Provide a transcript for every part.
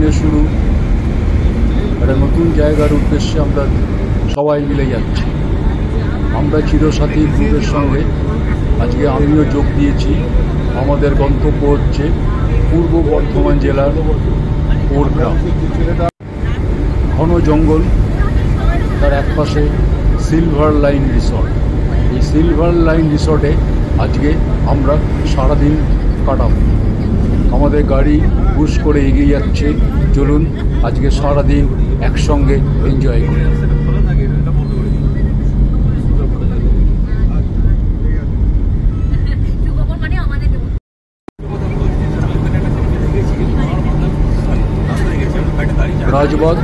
দিনের শুরু, একটা নতুন জায়গার উদ্দেশ্যে আমরা সবাই মিলে যাচ্ছি। আমরা চিরসাথী গ্রুপের সঙ্গে আজকে আমিও যোগ দিয়েছি। আমাদের গন্তব্য হচ্ছে পূর্ব বর্ধমান জেলার ওরগ্রাম। ঘন জঙ্গল, তার একপাশে সিলভার লাইন রিসর্ট। এই সিলভার লাইন রিসর্টে আজকে আমরা সারাদিন কাটাবো। আমাদের গাড়ি পুশ করে এগিয়ে যাচ্ছে। চলুন আজকে সারাদিন একসঙ্গে এনজয় করি। রাজবাগ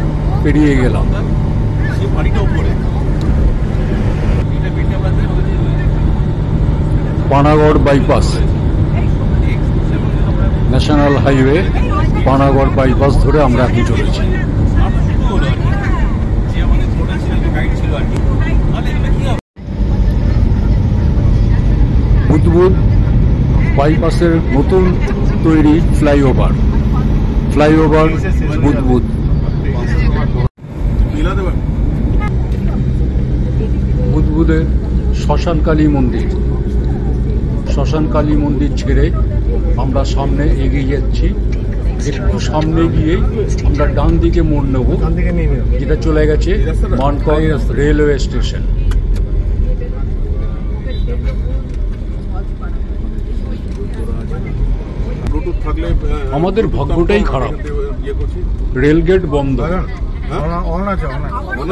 পেরিয়ে গেলাম। Panagarh bypass, national highway Panagarh bypass ধরে আমরা এখন চলেছি। বুদবুদ বাইপাসের নতুন তৈরি ফ্লাইওভার বুদবুদ। বুদবুদের শ্মশানকালী মন্দির ছেড়ে আমরা সামনে এগিয়ে যাচ্ছি। একটু সামনে গিয়ে আমরা ডান দিকে মোড় নেব, যেটা চলে গেছে মানকড় রেলওয়ে স্টেশন। আমাদের ভাগ্যটাই খারাপ, রেলগেট বন্ধ।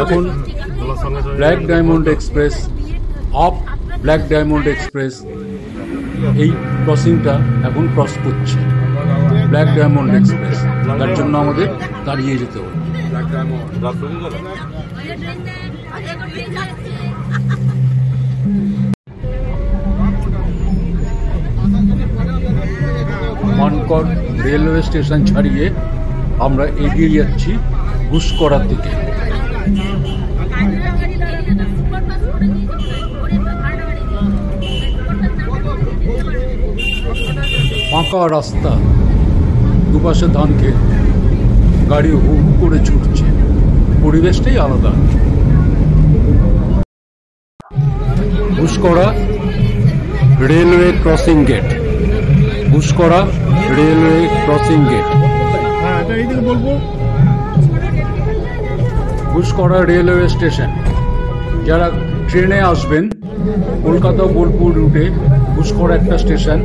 এখন black diamond express, up black diamond express, এই ক্রসিংটা এখন ক্রস করছে ব্ল্যাক ডায়মন্ড এক্সপ্রেস। তার জন্য আমাদের দাঁড়িয়ে যেতে হবে। মানকড় রেলওয়ে স্টেশন ছাড়িয়ে আমরা এগিয়ে যাচ্ছি ঘুষকরার দিকে। ফাঁকা রাস্তা, দুপাশে ধান ক্ষেত, গাড়ি হু হু করে ছুটছে, পরিবেশটাই আলাদা। ঘুষকরা railway crossing gate, ঘুষকরা railway crossing gate, ঘুষকরা railway station. যারা ট্রেনে আসবেন কলকাতা বোলপুর রুটে, ঘুষকরা একটা স্টেশন।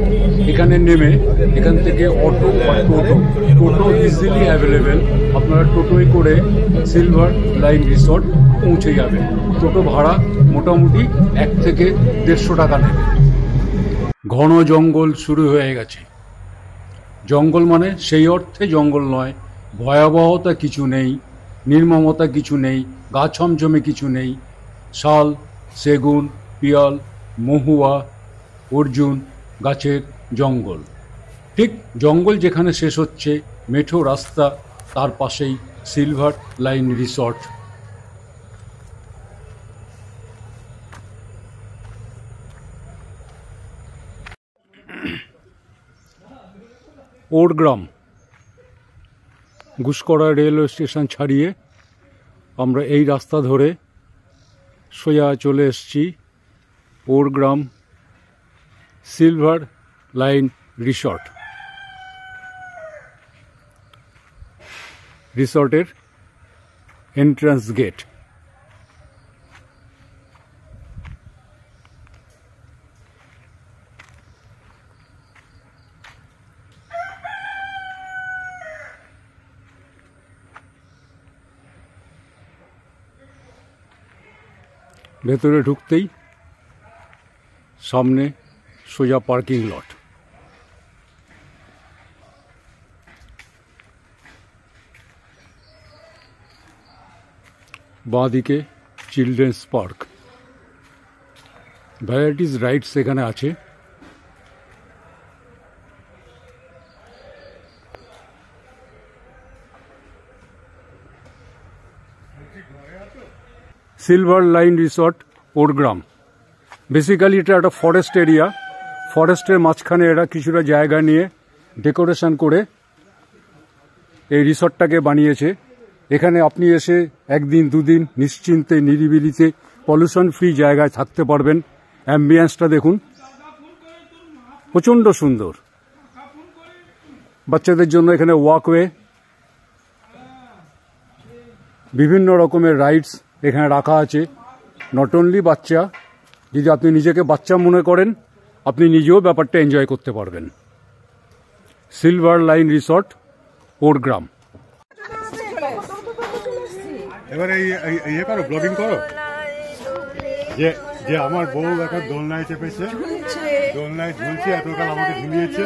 এখানে নেমে এখান থেকে অটো বা টোটো ইজিলি অ্যাভেলেবেল। আপনারা টোটোয় করে সিলভার লাইন রিসর্ট পৌঁছে যাবেন। টোটো ভাড়া মোটামুটি 1 থেকে 150 টাকা নেবে। ঘন জঙ্গল শুরু হয়ে গেছে। জঙ্গল মানে সেই অর্থে জঙ্গল নয়, ভয়াবহতা কিছু নেই, নির্মমতা কিছু নেই, গা ছমছমে কিছু নেই। শাল, সেগুন, পিয়াল, মহুয়া, অর্জুন গাছের জঙ্গল। ঠিক জঙ্গল যেখানে শেষ হচ্ছে, মেঠো রাস্তা, তার পাশেই silver line resort. Orgram Guskara railway station ছাড়িয়ে আমরা এই রাস্তা ধরে সোজা চলে এসেছি ওরগ্রাম সিলভার লাইন রিসর্ট। রিসর্টের এন্ট্রান্স গেট। ভেতরে ঢুকতেই সামনে সোজা পার্কিং লট। বাঁদিকে চিলড্রেন্স পার্ক, ভ্যারাইটিস রাইডস এখানে আছে। Silver line resort Orgram. Basically এটা একটা ফরেস্ট এরিয়া। ফরেস্টের মাঝখানে এরা কিছুটা জায়গা নিয়ে ডেকোরেশন করে এই রিসর্টটাকে বানিয়েছে। এখানে আপনি এসে একদিন দুদিন নিশ্চিন্তে নিরিবিলিতে পলিউশন ফ্রি জায়গায় থাকতে পারবেন। অ্যাম্বিয়েন্সটা দেখুন, প্রচণ্ড সুন্দর। বাচ্চাদের জন্য এখানে ওয়াকওয়ে, বিভিন্ন রকমের রাইডস এখানে রাখা আছে। নট অনলি বাচ্চা, যদি আপনি নিজেকে বাচ্চা মনে করেন আপনি নিজেও ব্যাপারটা এনজয় করতে পারবেন। Silver line resort, Orgram. এবারে ইয়ে করো, ব্লগিং করো, যে যে আমার বউ একটা দোলনায় চেপেছে, দোলনায় ঝুলছে, এতকাল আমাকে ঝুলিয়েছে।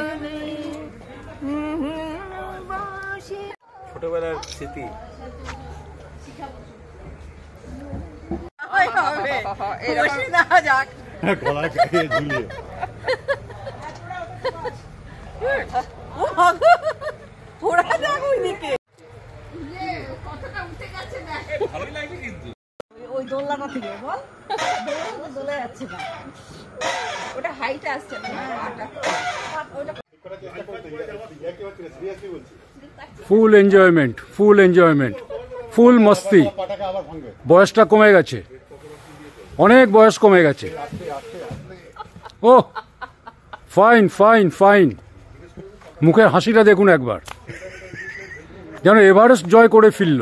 ছোটবেলার স্মৃতি। গলায় গায়ে ঝুলিয়ে ওই দোলনাটা থেকে বল, দোলা যাচ্ছে না, ওটা হাইট আসছে না। ফুল এনজয়মেন্ট, ফুল এনজয়মেন্ট, ফুল মস্তি। বয়সটা কমে গেছে, অনেক বয়স কমে গেছে। ও ফাইন ফাইন ফাইন, মুখের হাসিটা দেখুন একবার, যেন এভারেস্ট জয় করে ফিরল।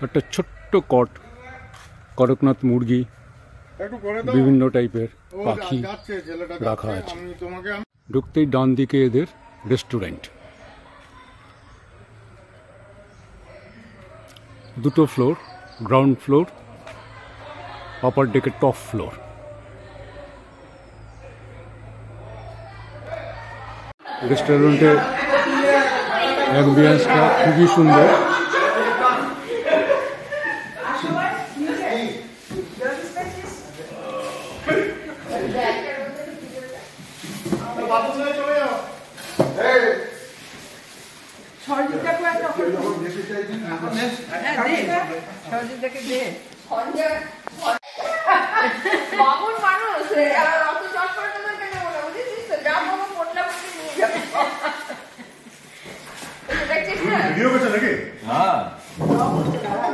একটা ছোট্ট কট, করকনাথ মুরগি, বিভিন্ন টাইপের পাখি রাখা আছে। ঢুকতেই ডান দিকে এদের রেস্টুরেন্ট, দুটো ফ্লোর, গ্রাউন্ড ফ্লোর, আপার ডেকের টপ ফ্লোর। রেস্টুরেন্টের অ্যাম্বিয়েন্সটা খুবই সুন্দর। ভিডিও করছে নাকি? হ্যাঁ,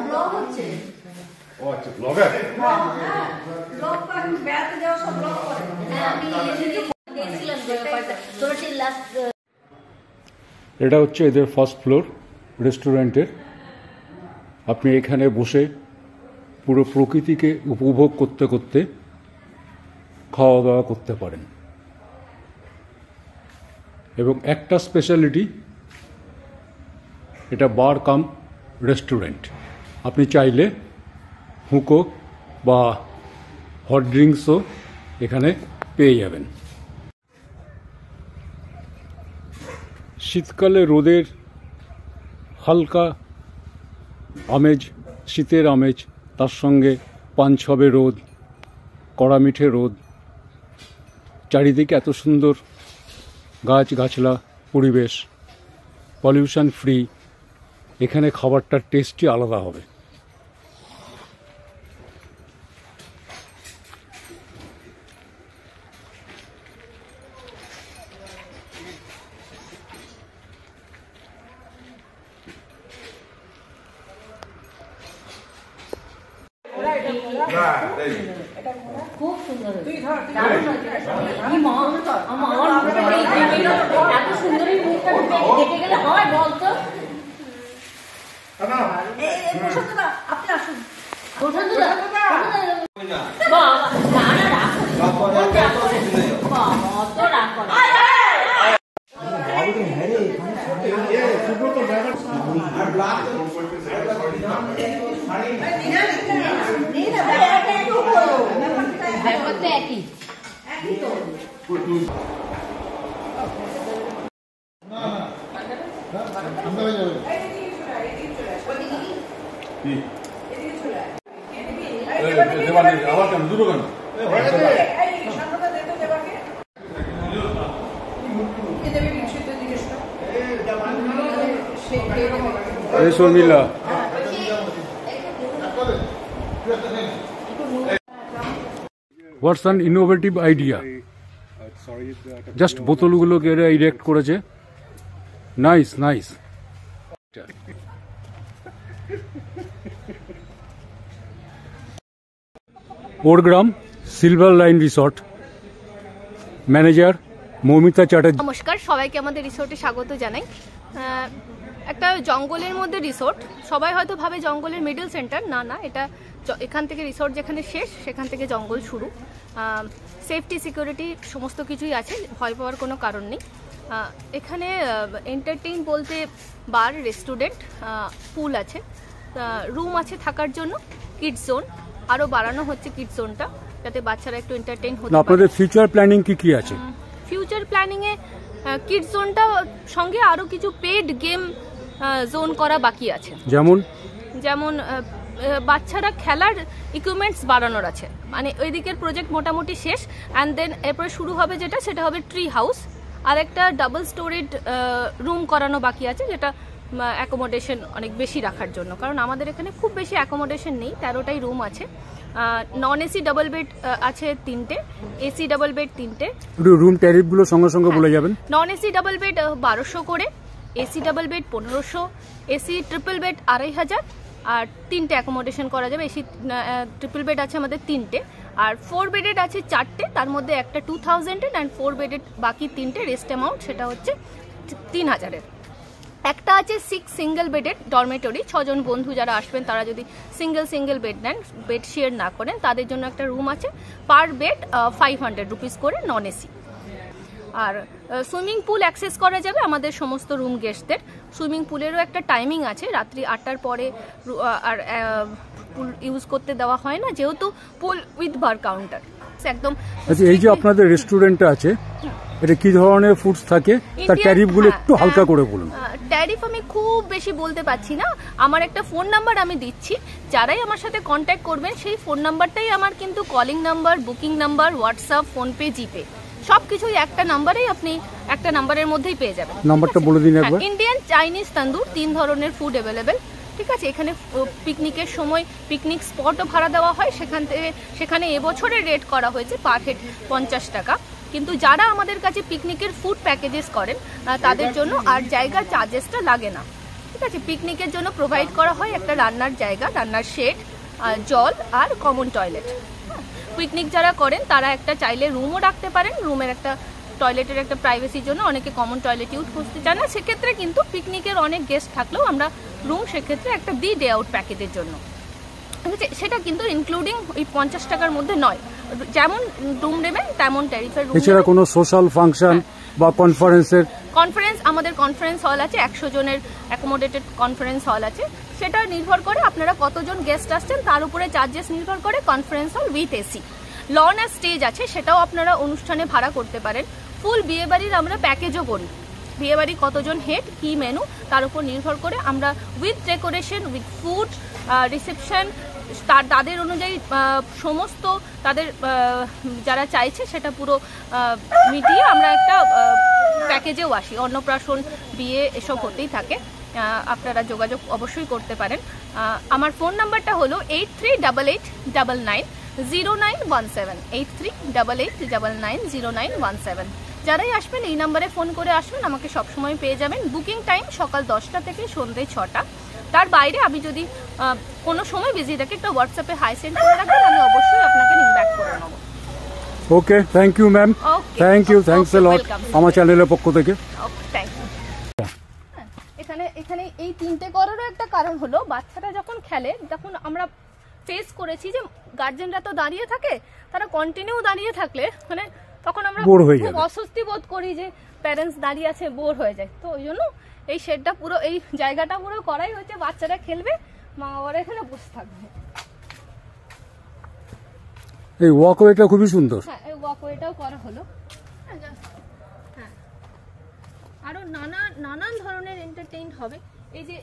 ব্লগ হচ্ছে। ও আচ্ছা, ব্লগার। ব্লগ বেড়াতে যাওয়া সব ব্লগ করে। আমি দেখছিলাম যে ব্যাপারটা তোরটি লাস্ট। এটা হচ্ছে এদের ফার্স্ট ফ্লোর রেস্টুরেন্টের। আপনি এখানে বসে পুরো প্রকৃতিকে উপভোগ করতে করতে খাওয়া দাওয়া করতে পারেন। এবং একটা স্পেশালিটি, এটা বার কাম রেস্টুরেন্ট। আপনি চাইলে হুকো বা হট ড্রিঙ্কসও এখানে পেয়ে যাবেন। শীতকালে রোদের হালকা আমেজ, শীতের আমেজ, তার সঙ্গে পাঞ্ছবে রোদ, কড়া মিঠে রোদ, চারিদিকে এত সুন্দর গাছ গাছলা পরিবেশ, পলিউশন ফ্রি। এখানে খাবারটার টেস্টই আলাদা হবে। খুব সুন্দর, এত সুন্দর দেখে গেলে হয় বলতো। আপনি আসুন, একই শর্মিলা, হোয়াটস অ্যান ইনোভেটিভ আইডিয়া। জাস্ট বোতলগুলোকে এরা ইরেক্ট করেছে। Nice nice. Orgram silver line resort manager Moumita Chatterjee. নমস্কার, সবাইকে আমাদের রিসোর্টে স্বাগত জানাই। একটা জঙ্গলের মধ্যে রিসোর্ট, সবাই হয়তো ভাবে জঙ্গলের মিডল সেন্টার, না না, এটা এখান থেকে রিসোর্ট যেখানে শেষ সেখান থেকে জঙ্গল শুরু। সেফটি সিকিউরিটি সমস্ত কিছুই আছে, ভয় পাওয়ার কোনো কারণ নেই। এখানে এন্টারটেইন বলতে বার, রেস্টুরেন্ট, পুল আছে, রুম আছে থাকার জন্য, কিডস জোন আরও বাড়ানো হচ্ছে, কিডস জোনটা যাতে বাচ্চারা একটু এন্টারটেইন হতে পারে। আপনাদের ফিউচার প্ল্যানিং কি আছে? ফিউচার প্ল্যানিংয়ে কিডস জোনটা সঙ্গে আরও কিছু পেড গেম জোন করা বাকি আছে। যেমন বাচ্চারা খেলার ইকুইপমেন্টস বাড়ানোর আছে, মানে ওই দিকের প্রজেক্ট মোটামুটি শেষ। অ্যান্ড দেন এরপরে শুরু হবে সেটা হবে ট্রি হাউস, আর একটা ডাবল স্টোরেড রুম করানো বাকি আছে, যেটা অ্যাকোমোডেশন অনেক বেশি রাখার জন্য, কারণ আমাদের এখানে খুব বেশি অ্যাকোমোডেশন নেই, 13টাই রুম আছে। নন এসি ডাবল বেড আছে 3টে, এসি ডাবল বেড 3টে। রুম ট্যারিফগুলো সঙ্গে বলে যাবেন। নন এসি ডাবল বেড 1200 করে, AC double bed 1500, AC triple bed 2500, আর 3টে অ্যাকোমোডেশন করা যাবে। এসি ট্রিপল বেড আছে আমাদের 3টে, আর 4 বেডেড আছে 4টে, তার মধ্যে একটা 2000 অ্যান্ড 4 বেডেড বাকি 3টে রেস্ট অ্যামাউন্ট সেটা হচ্ছে 3000। একটা আছে 6 সিঙ্গেল বেডেড ডরমেটরি, 6 জন বন্ধু যারা আসবেন তারা যদি সিঙ্গেল বেড নেন, বেড শেয়ার না করেন, তাদের জন্য একটা রুম আছে, পার বেড 500 রুপিস করে, নন এসি। আর সুইমিং পুল অ্যাক্সেস করা যাবে আমাদের সমস্ত রুম গেস্টদের। সুইমিং পুলেরও একটা টাইমিং আছে, রাত্রি 8টার পরে আর পুল ইউজ করতে দেওয়া হয় না, যেহেতু পুল উইথ বার কাউন্টার একদম। এই যে আপনাদের রেস্টুরেন্টটা আছে, এটা কি ধরনের ফুডস থাকে, তার ট্যারিফগুলো একটু হালকা করে বলুন। ট্যারিফ আমি খুব বেশি বলতে পারছি না, আমার একটা ফোন নাম্বার আমি দিচ্ছি, যারাই আমার সাথে কন্ট্যাক্ট করবেন সেই ফোন নাম্বারটাই আমার কিন্তু calling number, booking number, WhatsApp, PhonePe, GPay সবকিছুই একটা নাম্বারেই, আপনি একটা নাম্বারের মধ্যেই পেয়ে যাবেন। নাম্বারটা বলে দিন একবার। ইন্ডিয়ান, চাইনিজ, তন্দুর 3 ধরনের ফুড অ্যাভেলেবেল, ঠিক আছে। এখানে পিকনিকের সময় পিকনিক স্পটও ভাড়া দেওয়া হয়, সেখানে এবছরের রেট করা হয়েছে পার হেড 50 টাকা। কিন্তু যারা আমাদের কাছে পিকনিকের ফুড প্যাকেজেস করেন তাদের জন্য আর জায়গার চার্জেসটা লাগে না, ঠিক আছে। পিকনিকের জন্য প্রোভাইড করা হয় একটা রান্নার জায়গা, রান্নার শেড, জল আর কমন টয়লেট। পিকনিক যারা করেন তারা একটা চাইলে রুমও রাখতে পারেন, রুমের একটা টয়লেটের একটা প্রাইভেসির জন্য অনেকে কমন টয়লেট ইউজ করতে চান না, সেক্ষেত্রে কিন্তু পিকনিকের অনেক গেস্ট থাকলেও আমরা রুম সেক্ষেত্রে একটা দিই ডে আউট প্যাকেজের জন্য, ঠিক আছে। সেটা কিন্তু ইনক্লুডিং ওই 50 টাকার মধ্যে নয়, যেমন রুম নেবেন তেমন ট্যারিফের রুম। এছাড়া কোনো সোশ্যাল ফাংশন বা কনফারেন্স, আমাদের কনফারেন্স হল আছে, 100 জনের অ্যাকোমোডেটেড কনফারেন্স হল আছে, সেটা নির্ভর করে আপনারা কতজন গেস্ট আসছেন তার উপরে চার্জেস নির্ভর করে। Conference hall with AC, lawn আর স্টেজ আছে, সেটাও আপনারা অনুষ্ঠানে ভাড়া করতে পারেন। ফুল বিয়েবাড়ির আমরা প্যাকেজও করি, বিয়েবাড়ি কতজন হেড, কি মেনু তার উপর নির্ভর করে আমরা with decoration, with food, reception, তাদের অনুযায়ী সমস্ত তাদের যারা চাইছে সেটা পুরো মিটিয়ে আমরা একটা প্যাকেজেও আসি। অন্নপ্রাশন, বিয়ে এসব হতেই থাকে, আপনারা যোগাযোগ অবশ্যই করতে পারেন। আমার ফোন নাম্বারটা হলো 8388990917, 8388990917। যারাই আসবেন এই নাম্বারে ফোন করে আসবেন, আমাকে সবসময় পেয়ে যাবেন। বুকিং টাইম সকাল 10টা থেকে সন্ধ্যে 6টা, তার বাইরে আমি যদি কোনো সময় বিজি থাকি একটা হোয়াটসঅ্যাপে হাই সেন্ড করে রাখবেন, আমি অবশ্যই আপনাকে লিংক ব্যাক করে নেব। Okay, thank you ma'am, thanks a lot আমার চ্যানেলের পক্ষ থেকে। Thank you. এখানে এই 3টে করারও একটা কারণ হলো, বাচ্চারা যখন খেলে, যখন আমরা ফেস করেছি যে গার্জেনরা তো দাঁড়িয়ে থাকে, তারা কন্টিনিউ দাঁড়িয়ে থাকলে মানে তখন আমরা খুব অস্বস্তি বোধ করি যে প্যারেন্টস দাঁড়িয়ে আছে, বোর হয়ে যায়। তো ওই জন্য এই শেডটা পুরো, এই জায়গাটা পুরো করাই হয়েছে, বাচ্চারা খেলবে, মা বাবারা এখানে বসে থাকবে। এই ওয়াকওয়েটা খুবই সুন্দর। হ্যাঁ, এই ওয়াকওয়েটাও করা হলো। হ্যাঁ, আরো নানান ধরনের এন্টারটেইন হবে। এই যে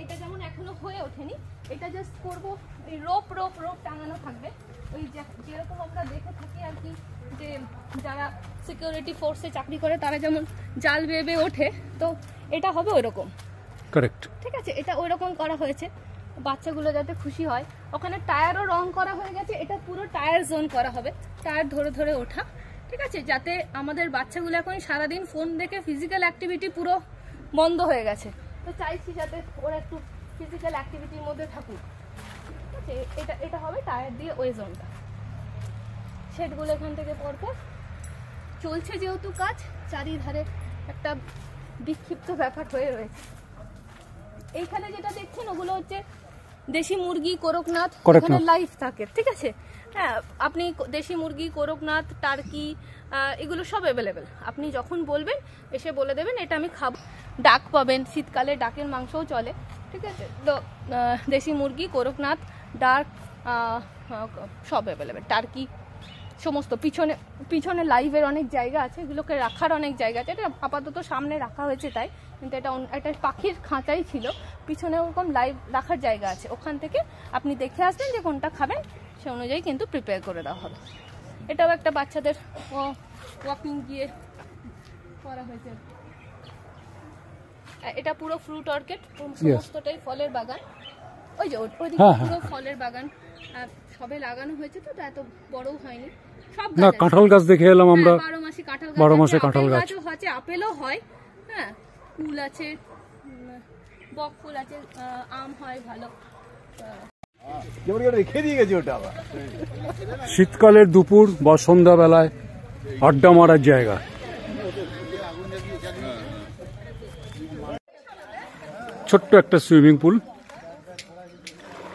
এটা যেমন এখনো হয়ে ওঠেনি, এটা জাস্ট করবো, এই রোপ টাঙানো থাকবে, ওই যেরকম আমরা দেখে থাকি আর কি, যে যারা সিকিউরিটি ফোর্সে চাকরি করে তারা যেমন জাল বেয়ে ওঠে, তো এটা হবে ওইরকম, কারেক্ট, ঠিক আছে। এটা ওইরকম করা হয়েছে, বাচ্চাগুলো যাতে খুশি হয়। ওখানে টায়ারও রং করা হয়ে গেছে, এটা পুরো টায়ার জোন করা হবে, টায়ার ধরে ওঠা, ঠিক আছে, যাতে আমাদের বাচ্চাগুলো এখন সারাদিন ফোন দেখে ফিজিক্যাল অ্যাক্টিভিটি পুরো বন্ধ হয়ে গেছে, তো তো চাইছি যাতে ওরা একটু ফিজিক্যাল অ্যাক্টিভিটির মধ্যে থাকুক, ঠিক আছে। এটা হবে টায়ার দিয়ে ওই জোনটা। শেডগুলো এখান থেকে পরপর চলছে, যেহেতু কাজ চারিধারে একটা বিক্ষিপ্ত ব্যাপার হয়ে রয়েছে। এইখানে যেটা দেখছেন ওগুলো হচ্ছে দেশি মুরগি, করকনাথ, এখানে লাইভ থাকে, ঠিক আছে। হ্যাঁ, আপনি দেশি মুরগি, করকনাথ, টার্কি এগুলো সব অ্যাভেলেবেল। আপনি যখন বলবেন এসে বলে দেবেন এটা আমি খাবো। ডাক পাবেন, শীতকালে ডাকের মাংসও চলে, ঠিক আছে। তো দেশি মুরগি, করকনাথ, ডাক সব অ্যাভেলেবেল, টার্কি সমস্ত। পিছনে লাইভের অনেক জায়গা আছে, এগুলোকে রাখার অনেক জায়গা আছে। এটা আপাতত সামনে রাখা হয়েছে তাই, কিন্তু এটা পাখির খাঁচাই ছিল, পিছনে ওরকম লাইভ রাখার জায়গা আছে। ওখান থেকে আপনি দেখে আসবেন যে কোনটা খাবেন, সে অনুযায়ী কিন্তু প্রিপেয়ার করে দেওয়া হবে। এটাও একটা বাচ্চাদের ওয়াকিং গিয়ে করা হয়েছে। এটা পুরো ফ্রুট অর্কিড, সমস্তটাই ফলের বাগান। ওই যে ওইদিকে পুরো ফলের বাগান, সবে লাগানো হয়েছে, তো এত বড়ও হয়নি। সব না, কাঁঠাল গাছ দেখে এলাম আমরা, 12 মাসে কাঁঠাল গাছ গাছ আছে, আপেলও হয়, হ্যাঁ, কুল আছে, বক ফুল আছে, আম হয় ভালো। শীতকালের দুপুর বা সন্ধ্যাবেলায় আড্ডা মারার জায়গা। ছোট্ট একটা সুইমিং পুল,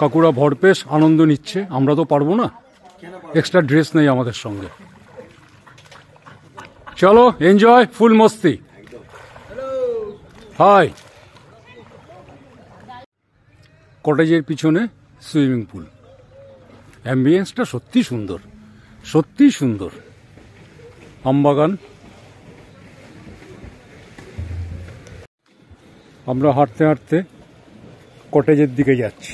কাকুরা ভরপেশ আনন্দ নিচ্ছে। আমরা তো পারবো না, এক্সট্রা ড্রেস নেই আমাদের সঙ্গে। চলো এনজয়, ফুল মস্তি। হাই, কটেজের পিছনে সুইমিং পুল, অ্যাম্বিয়েন্সটা সত্যি সুন্দর, সত্যি সুন্দর। আমবাগান। আমরা হাঁটতে হাঁটতে কটেজের দিকে যাচ্ছি।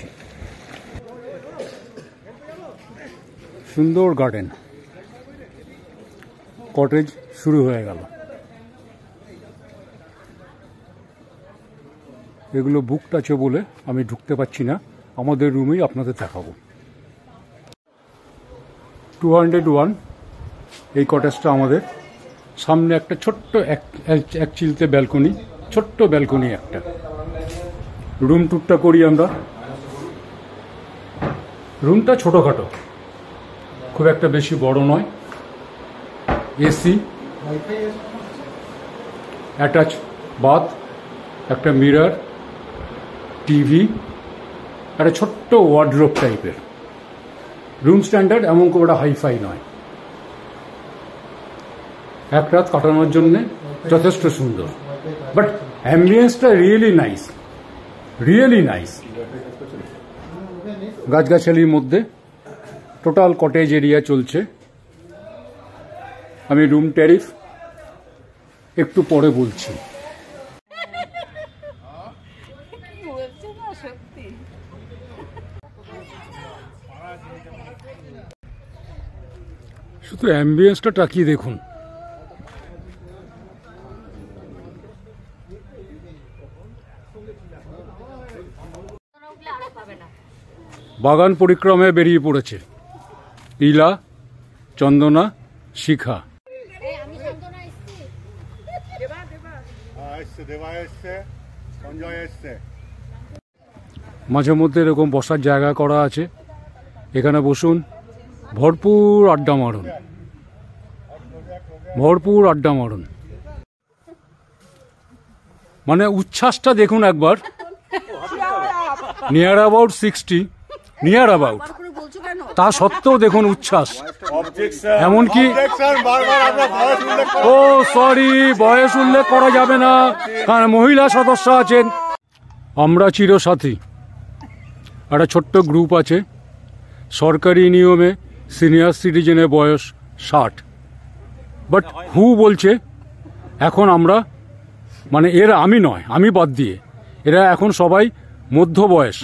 সুন্দর গার্ডেন, কটেজ শুরু হয়ে গেল। এগুলো বুকড আছে বলে আমি ঢুকতে পারছি না, আমাদের রুমেই আপনাদের দেখাবো। 201 এই কটেজটা আমাদের। সামনে একটা ছোট্ট এক চিলতে ব্যালকনি, ছোট্ট ব্যালকনি একটা। রুম টুরটা করি আমরা। রুমটা ছোটোখাটো, খুব একটা বেশি বড় নয়। এসি, অ্যাটাচ বাথ, একটা মিরর, টিভি, একটা ছোট্ট ওয়ার্ডরোব টাইপের। রুম স্ট্যান্ডার্ড, এমন খুব একটা হাইফাই নয়। এক রাত কাটানোর জন্য যথেষ্ট সুন্দর, বাট অ্যাম্বিয়েন্সটা রিয়েলি নাইস, রিয়েলি নাইস। গাছগাছালির মধ্যে টোটাল কটেজ এরিয়া চলছে। আমি রুম ট্যারিফ একটু পরে বলছি। শুধু অ্যাম্বিয়েন্সটা তাকিয়ে দেখুন। বাগান পরিক্রমায় বেরিয়ে পড়েছে ইলা, চন্দনা, শিখা। মাঝে মধ্যে এরকম বসার জায়গা করা আছে, এখানে বসুন, ভরপুর আড্ডা মারুন, ভরপুর আড্ডা মারুন। মানে উচ্ছ্বাসটা দেখুন একবার। নিয়ার অ্যাবাউট 60, নিয়ার অ্যাবাউট, তা সত্ত্বেও দেখুন উচ্ছ্বাস। এমনকি ও সরি, বয়স উল্লেখ করা যাবে না, কারণ মহিলা সদস্য আছেন। আমরা চিরসাথী, একটা ছোট্ট গ্রুপ আছে। সরকারি নিয়মে সিনিয়র সিটিজেনের বয়স 60, বাট হু বলছে এখন আমরা, মানে এরা, আমি নয়, আমি বাদ দিয়ে, এরা এখন সবাই মধ্য বয়স।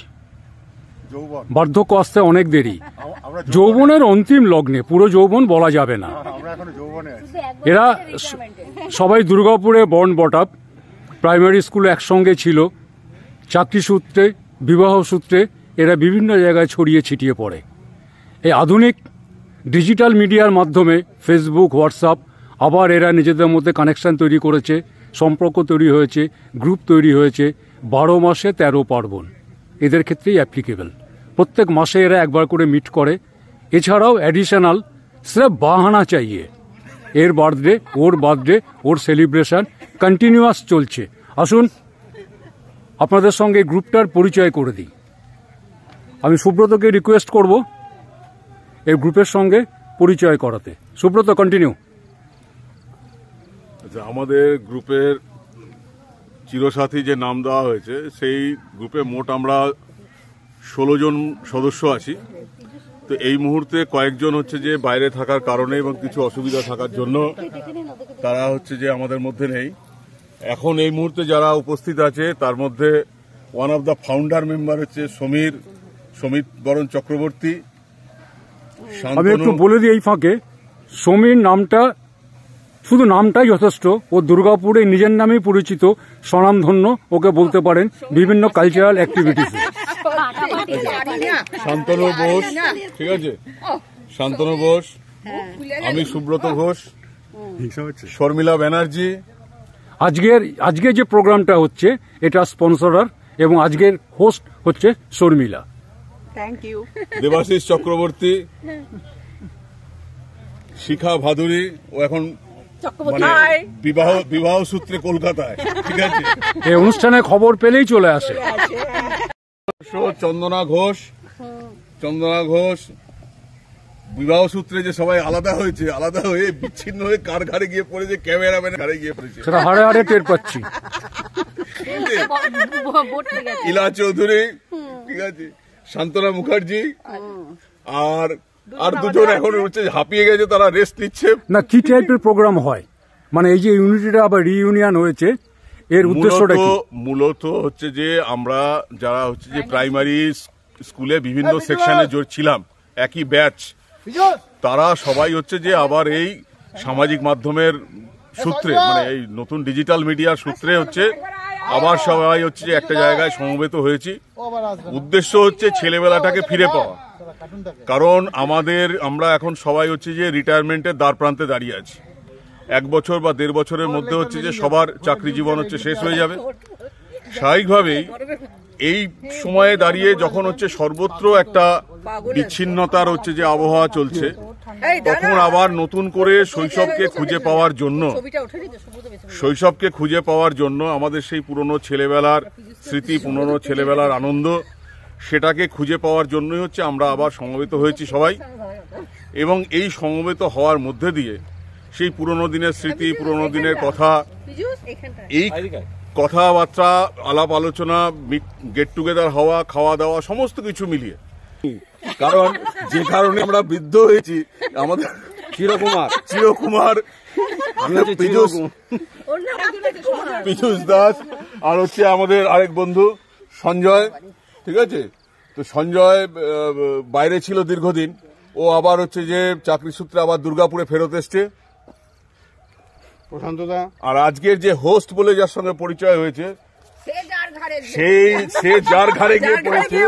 বার্ধক্য আসতে অনেক দেরি, যৌবনের অন্তিম লগ্নে, পুরো যৌবন বলা যাবে না। এরা সবাই দুর্গাপুরে বর্ন বট আপ, প্রাইমারি স্কুলে একসঙ্গে ছিল, চাকরি সূত্রে, বিবাহ সূত্রে এরা বিভিন্ন জায়গায় ছড়িয়ে ছিটিয়ে পড়ে। এই আধুনিক ডিজিটাল মিডিয়ার মাধ্যমে ফেসবুক, হোয়াটসঅ্যাপ, আবার এরা নিজেদের মধ্যে কানেকশন তৈরি করেছে, সম্পর্ক তৈরি হয়েছে, গ্রুপ তৈরি হয়েছে, 12 মাসে 13 পার্বণ এদের ক্ষেত্রেই অ্যাপ্লিকেবল। প্রত্যেক মাসে এরা একবার করে মিট করে। এছাড়াও অ্যাডিশনাল সির্ফ বাহানা চাইয়ে এর বার্থডে, ওর সেলিব্রেশন কন্টিনিউয়াস চলছে। আসুন আপনাদের সঙ্গে গ্রুপটার পরিচয় করে দিই। আমি সুব্রতকে রিকোয়েস্ট করব এই গ্রুপের সঙ্গে পরিচয় করাতে। সুব্রত, কন্টিনিউ। আচ্ছা, আমাদের গ্রুপের চিরসাথী যে নাম দেওয়া হয়েছে, সেই গ্রুপে মোট আমরা 16 জন সদস্য আছি। তো এই মুহূর্তে কয়েকজন হচ্ছে যে বাইরে থাকার কারণে এবং কিছু অসুবিধা থাকার জন্য তারা হচ্ছে যে আমাদের মধ্যে নেই। এখন এই মুহূর্তে যারা উপস্থিত আছে তার মধ্যে one of the founder member হচ্ছে সমীর বরণ চক্রবর্তী। আমি একটু বলে দিই এই ফাঁকে, সমীর নামটা শুধু নামটাই যথেষ্ট। ও দুর্গাপুরে নিজের নামেই পরিচিত, স্বনামধন্য ওকে বলতে পারেন বিভিন্ন কালচারাল অ্যাক্টিভিটিসে। শান্তনু বোস, ঠিক আছে, শান্তনু বোস, আমি সুব্রত ঘোষ, শর্মিলা ব্যানার্জি। আজকের যে প্রোগ্রামটা হচ্ছে এটা স্পন্সরার এবং আজকের হোস্ট হচ্ছে শর্মিলা। Thank you. দেবাশিস চক্রবর্তী, শিখা ভাদুরী, ও এখন মানে বিবাহ সূত্রে কলকাতায়, ঠিক আছে। এই অনুষ্ঠানে খবর পেলেই চলে আসে। চন্দনা ঘোষ বিবাহ সূত্রে যে সবাই আলাদা হয়ে বিচ্ছিন্ন হয়ে কার ঘাড়ে গিয়ে পড়েছে, ক্যামেরাম্যানের ঘাড়ে গিয়ে পড়েছে, সেটা হাড়ে হাড়ে টের পাচ্ছি। ইলা চৌধুরী, ঠিক আছে, শান্তনা মুখার্জি, আর দুজন এখন হচ্ছে হাঁপিয়ে গেছে, তারা রেস্ট নিচ্ছে। না, কি টাইপের প্রোগ্রাম হয়, মানে এই যে ইউনিটিটা আবার রিইউনিয়ন হয়েছে, এর উদ্দেশ্যটা কি? মূলত হচ্ছে যে আমরা যারা হচ্ছে যে প্রাইমারি স্কুলে বিভিন্ন সেকশনে ছিলাম, একই ব্যাচ, তারা সবাই হচ্ছে যে আবার এই সামাজিক মাধ্যমের সূত্রে, মানে এই নতুন ডিজিটাল মিডিয়ার সূত্রে হচ্ছে আবার সবাই হচ্ছে যে একটা জায়গায় সমবেত হয়েছি। উদ্দেশ্য হচ্ছে ছেলেবেলাটাকে ফিরে পাওয়া। কারণ আমরা এখন সবাই হচ্ছে যে রিটায়ারমেন্টের দ্বার প্রান্তে দাঁড়িয়ে আছি। 1 বছর বা 1.5 বছরের মধ্যে হচ্ছে যে সবার চাকরি জীবন হচ্ছে শেষ হয়ে যাবে। স্বাভাবিকভাবেই এই সময়ে দাঁড়িয়ে যখন হচ্ছে সর্বত্র একটা বিচ্ছিন্নতার হচ্ছে যে আবহাওয়া চলছে, তখন আবার নতুন করে শৈশবকে খুঁজে পাওয়ার জন্য আমাদের সেই পুরনো ছেলেবেলার স্মৃতি, পুরনো ছেলেবেলার আনন্দ, সেটাকে খুঁজে পাওয়ার জন্যই হচ্ছে আমরা আবার সমবেত হয়েছি সবাই। এবং এই সমবেত হওয়ার মধ্যে দিয়ে সেই পুরনো দিনের স্মৃতি, পুরনো দিনের কথা, এই কথাবার্তা, আলাপ আলোচনা, গেট টুগেদার হওয়া, খাওয়া দাওয়া, সমস্ত কিছু মিলিয়ে, কারণ যে কারণে আমরা বৃদ্ধ হয়েছি, আমাদের চিরকুমার পীযূষ দাস, আর হচ্ছে আমাদের আরেক বন্ধু সঞ্জয়, ঠিক আছে। তো সঞ্জয় বাইরে ছিল দীর্ঘদিন, ও আবার হচ্ছে যে চাকরি সূত্রে আবার দুর্গাপুরে ফেরত এসছে। আর আজকের যে হোস্ট বলে যার সঙ্গে পরিচয় হয়েছে, সে যার ঘাড়ে গিয়ে পড়েছে,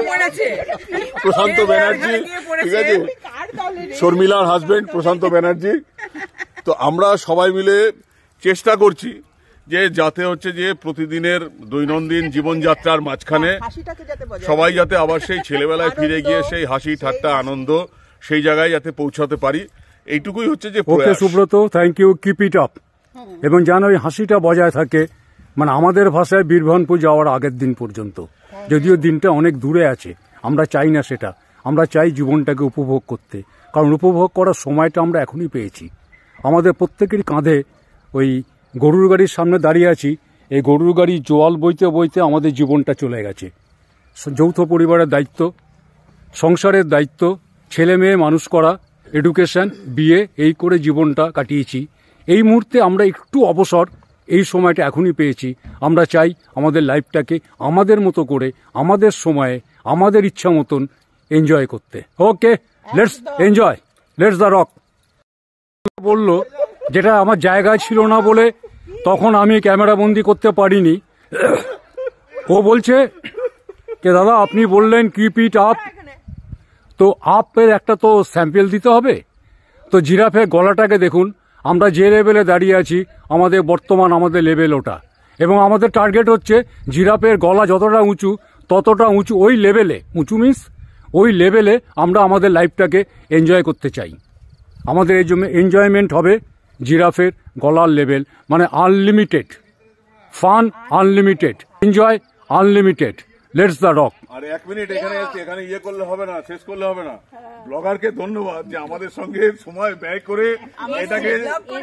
প্রশান্ত ব্যানার্জি, ঠিক আছে, শর্মিলার হাজবেন্ড প্রশান্ত ব্যানার্জি। তো আমরা সবাই মিলে চেষ্টা করছি যে যাতে হচ্ছে যে প্রতিদিনের দৈনন্দিন জীবনযাত্রার মাঝখানে সবাই যাতে আবার সেই ছেলেবেলায় ফিরে গিয়ে সেই হাসি ঠাট্টা আনন্দ সেই জায়গায় যাতে পৌঁছাতে পারি, এইটুকুই হচ্ছে যে okay Subrata, thank you, keep it up. এবং যেন ওই হাসিটা বজায় থাকে, মানে আমাদের ভাষায় বীরভানপুর যাওয়ার আগের দিন পর্যন্ত। যদিও দিনটা অনেক দূরে আছে, আমরা চাই না সেটা, আমরা চাই জীবনটাকে উপভোগ করতে, কারণ উপভোগ করার সময়টা আমরা এখনই পেয়েছি। আমাদের প্রত্যেকেরই কাঁধে ওই গরুর গাড়ির সামনে দাঁড়িয়ে আছি, এই গরুর গাড়ি জোয়াল বইতে বইতে আমাদের জীবনটা চলে গেছে। যৌথ পরিবারের দায়িত্ব, সংসারের দায়িত্ব, ছেলে মেয়ে মানুষ করা, এডুকেশন, বিয়ে, এই করে জীবনটা কাটিয়েছি। এই মুহূর্তে আমরা একটু অবসর, এই সময়টা এখনই পেয়েছি। আমরা চাই আমাদের লাইফটাকে আমাদের মতো করে, আমাদের সময়ে, আমাদের ইচ্ছা মতন এনজয় করতে। Okay, let's enjoy, let's the rock. বলল যেটা আমার জায়গায় ছিল না বলে তখন আমি ক্যামেরা বন্দি করতে পারিনি। ও বলছে যে দাদা আপনি বললেন কিপ ইট আপ, তো আপের একটা তো স্যাম্পেল দিতে হবে। তো জিরাফের গলাটাকে দেখুন, আমরা যে লেভেলে দাঁড়িয়ে আছি, আমাদের বর্তমান আমাদের লেভেল ওটা। এবং আমাদের টার্গেট হচ্ছে জিরাফের গলা যতটা উঁচু ততটা উঁচু, ওই লেভেলে উঁচু মিন্স ওই লেভেলে আমরা আমাদের লাইফটাকে এনজয় করতে চাই। আমাদের এই জন্য এনজয়মেন্ট হবে জিরাফের গলার লেভেল, মানে unlimited fun, unlimited enjoy, unlimited. Let's the rock. আর 1 মিনিট এখানে ইয়ে করলে হবে না, শেষ করলে হবে না। ব্লগারকে ধন্যবাদ যে আমাদের সঙ্গে সময় ব্যয় করে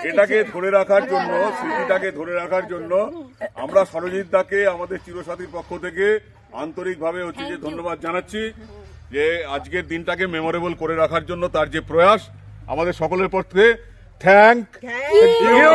এটাকে ধরে রাখার জন্য, স্মৃতিটাকে ধরে রাখার জন্য আমরা সরজিৎ দাকে আমাদের চিরসাথীর পক্ষ থেকে আন্তরিকভাবে হচ্ছে যে ধন্যবাদ জানাচ্ছি, যে আজকের দিনটাকে মেমোরেবল করে রাখার জন্য তার যে প্রয়াস, আমাদের সকলের পক্ষে থ্যাংক ইউ।